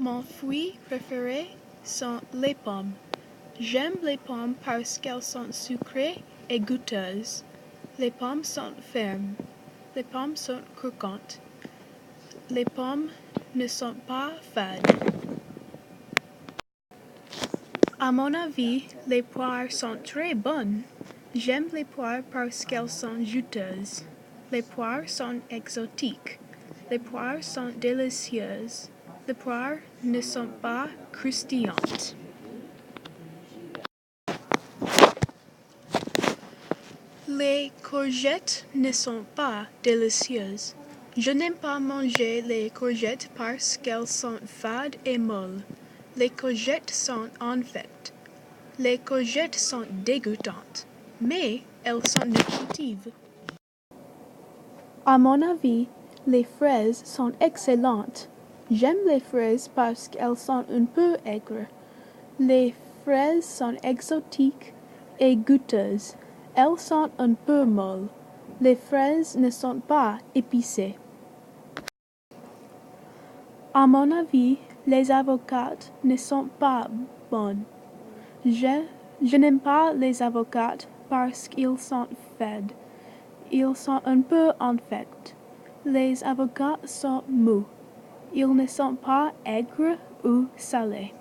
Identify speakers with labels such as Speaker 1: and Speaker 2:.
Speaker 1: Mon fruit préféré sont les pommes. J'aime les pommes parce qu'elles sont sucrées et goûteuses. Les pommes sont fermes. Les pommes sont croquantes. Les pommes ne sont pas fades. À mon avis, les poires sont très bonnes. J'aime les poires parce qu'elles sont juteuses. Les poires sont exotiques. Les poires sont délicieuses. Les poires ne sont pas croustillantes. Les courgettes ne sont pas délicieuses. Je n'aime pas manger les courgettes parce qu'elles sont fades et molles. Les courgettes sont infectes. Les courgettes sont dégoûtantes, mais elles sont nutritives. À mon avis, les fraises sont excellentes. J'aime les fraises parce qu'elles sont un peu aigres. Les fraises sont exotiques et goûteuses. Elles sont un peu molles. Les fraises ne sont pas épicées. À mon avis, les avocats ne sont pas bonnes. Je n'aime pas les avocats parce qu'ils sont fades. Ils sont un peu infects. Les avocats sont mous. Ils ne sont pas aigres ou salés.